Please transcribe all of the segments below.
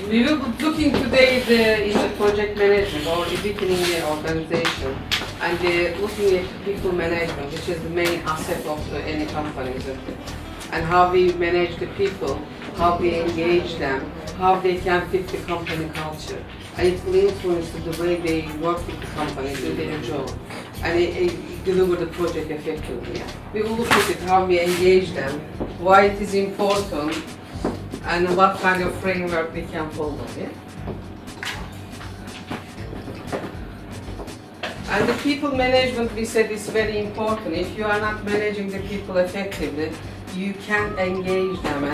We will be looking today in the project management or within the organization and looking at people management, which is the main asset of any company, isn't it? And how we manage the people, how we engage them, how they can fit the company culture. And it will influence the way they work with the company, do their job, and deliver the project effectively. We will look at it, how we engage them, why it is important, and what kind of framework we can follow. Yeah? And the people management, we said, is very important. If you are not managing the people effectively, you can't engage them.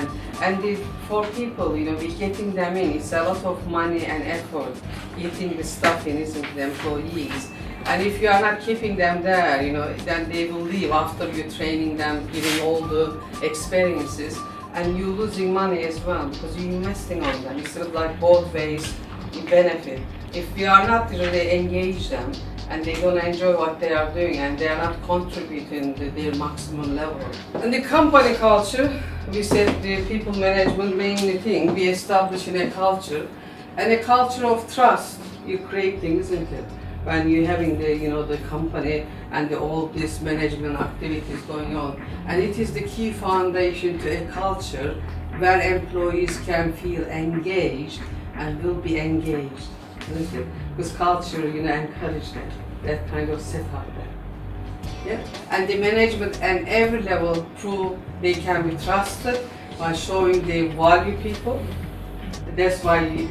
And for people, you know, we getting them in, it's a lot of money and effort getting the stuff in, isn't it, the employees. And if you are not keeping them there, you know, then they will leave after you're training them, giving all the experiences, and you're losing money as well because you're investing on them. It's sort of like both ways you benefit. If we are not really engage them, and they're going to enjoy what they are doing and they are not contributing to their maximum level. And the company culture, we said the people management mainly thing, we establishing a culture and a culture of trust you creating, isn't it? When you're having the, you know, the company and all this management activities going on. And it is the key foundation to a culture where employees can feel engaged and will be engaged. Because culture, you know, encourage that kind of setup there. Yeah? And the management and every level prove they can be trusted by showing they value people. That's why you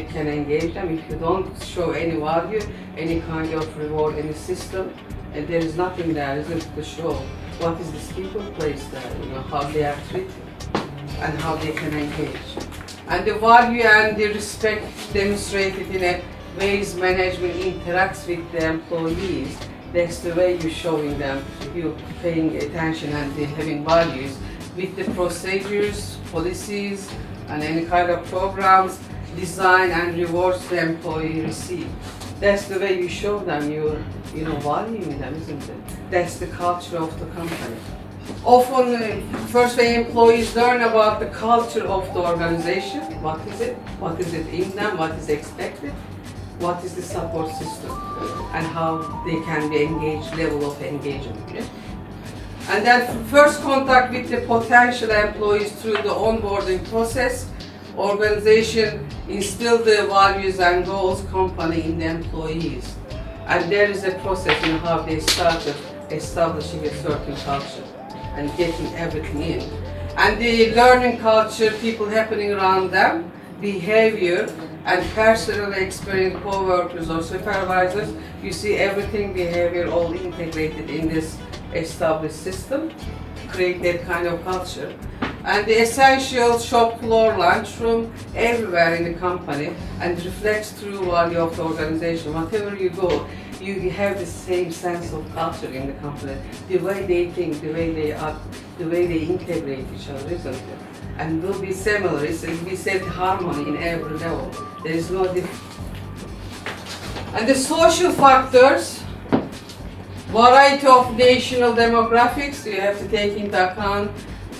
can engage them. If you don't show any value, any kind of reward, any system, and there is nothing there, isn't it, to show what is this people place there, you know, how they are treated and how they can engage. And the value and the respect demonstrated in a ways management interacts with the employees, that's the way you're showing them, you're paying attention and they're having values with the procedures, policies, and any kind of programs, design and rewards the employee receive. That's the way you show them you're, you know, valuing them, isn't it? That's the culture of the company. Often, first way employees learn about the culture of the organization. What is it? What is it in them? What is expected? What is the support system? And how they can be engaged, level of engagement. Yeah? And then first contact with the potential employees through the onboarding process. Organization instill the values and goals company in the employees. And there is a process in how they started establishing a certain culture and getting everything in. And the learning culture, people happening around them, behavior, and personal experience, co-workers or supervisors, you see everything, behavior, all integrated in this established system to create that kind of culture. And the essential shop floor, lunchroom, everywhere in the company, and reflects true value of the organization. Whatever you go, you have the same sense of culture in the company. The way they think, the way they act, the way they integrate each other, isn't it? And will be similar. We said harmony in every level. There is no difference. And the social factors, variety of national demographics, you have to take into account.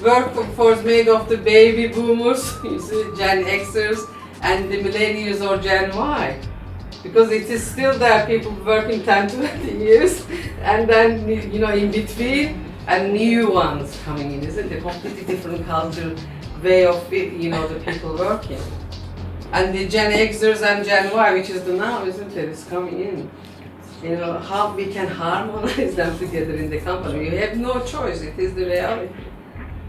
Workforce made of the baby boomers, you see, Gen Xers, and the millennials or Gen Y. Because it is still there, people working 10 to 20 years, and then, you know, in between, and new ones coming in, isn't it? Completely different culture, way of, you know, the people working. And the Gen Xers and Gen Y, which is the now, isn't it, is coming in. You know, how we can harmonize them together in the company. You have no choice, it is the reality,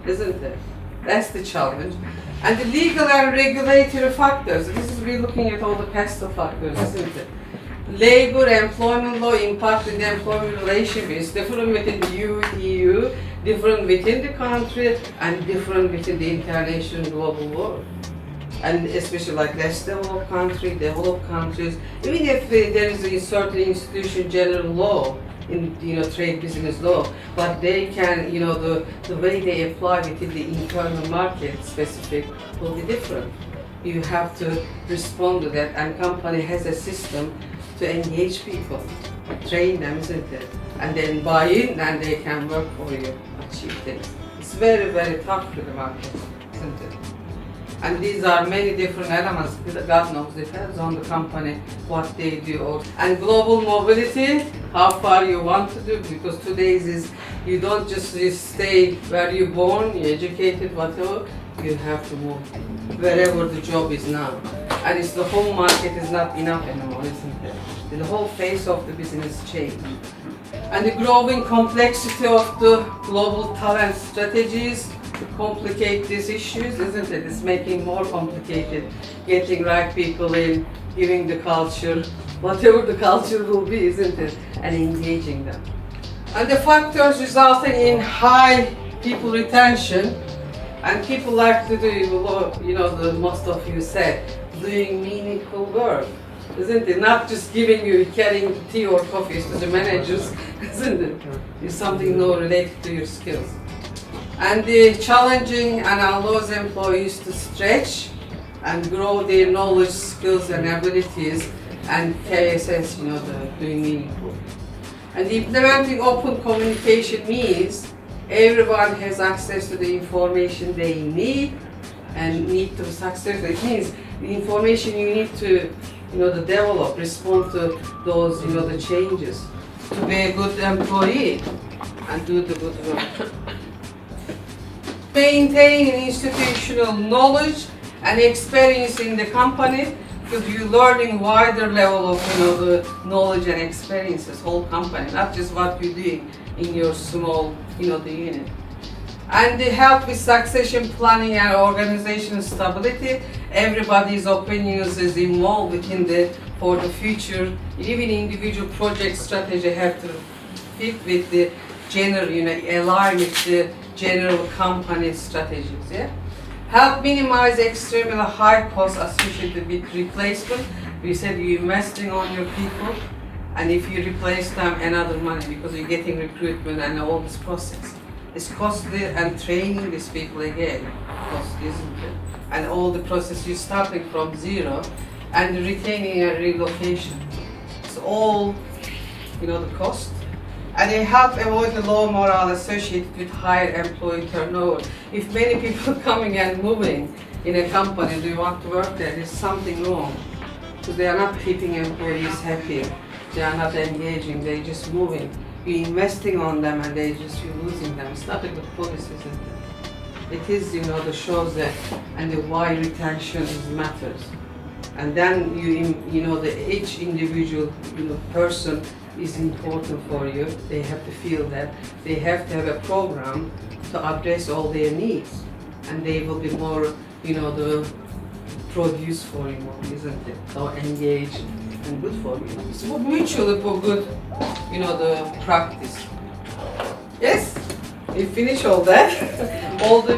isn't it? That's the challenge. And the legal and regulatory factors, this is we're looking at all the pestle factors, isn't it? Labor, employment law impact in the employment relationships, different within the EU, different within the country, and different within the international global world. And especially like less developed countries, developed countries, even if there is a certain institution, general law, in, you know, trade business law, but they can, you know, the way they apply within the internal market specific will be different. You have to respond to that, and company has a system to engage people, train them, isn't it? And then buy in, and they can work for you, achieve things. It's very, very tough to the market, isn't it? And these are many different elements. God knows, depends on the company, what they do. And global mobility, how far you want to do, because today's is, you don't just stay where you're born, you're educated, whatever, you have to move wherever the job is now. And it's the home market is not enough anymore, isn't it? The whole face of the business changed. And the growing complexity of the global talent strategies complicate these issues, isn't it? It's making more complicated, getting right people in, giving the culture, whatever the culture will be, isn't it? And engaging them. And the factors resulting in high people retention, and people like to do, you know, the most of you said, doing meaningful work, isn't it? Not just giving you, carrying tea or coffees to the managers, isn't it? It's something more related to your skills. And the challenging and allows employees to stretch and grow their knowledge, skills and abilities, and KSS, you know, the doing meaningful. And implementing open communication means everyone has access to the information they need and need to success. It means the information you need to, you know, to develop, respond to those, you know, the changes, to be a good employee and do the good work. Maintain institutional knowledge and experience in the company, because you're learning wider level of, you know, the knowledge and experiences, whole company, not just what you're doing in your small, you know, the unit. And they help with succession planning and organizational stability. Everybody's opinions is involved within for the future. Even individual project strategy have to fit with the general, you know, align with the general company strategies. Yeah. Help minimize extremely high costs associated with replacement. We said you're investing on your people, and if you replace them, another money, because you're getting recruitment and all this process. It's costly, and training these people again, costly, isn't it? And all the process, you're starting from zero, and retaining a relocation. It's all, you know, the cost. And they help avoid the low morale associated with higher employee turnover. If many people coming and moving in a company, do you want to work there? There's something wrong. Because they are not keeping employees happy. They are not engaging, they're just moving. You're investing on them and you're losing them. It's not a good policy, isn't it? It is, you know, the shows that and the why retention matters. And then you know, each individual, you know, person is important for you. They have to feel that. They have to have a program to address all their needs, and they will be more, you know, the produce for you more, isn't it? So engaged and good for you. It's mutually for good, you know, the practice. Yes, we finish all that. All the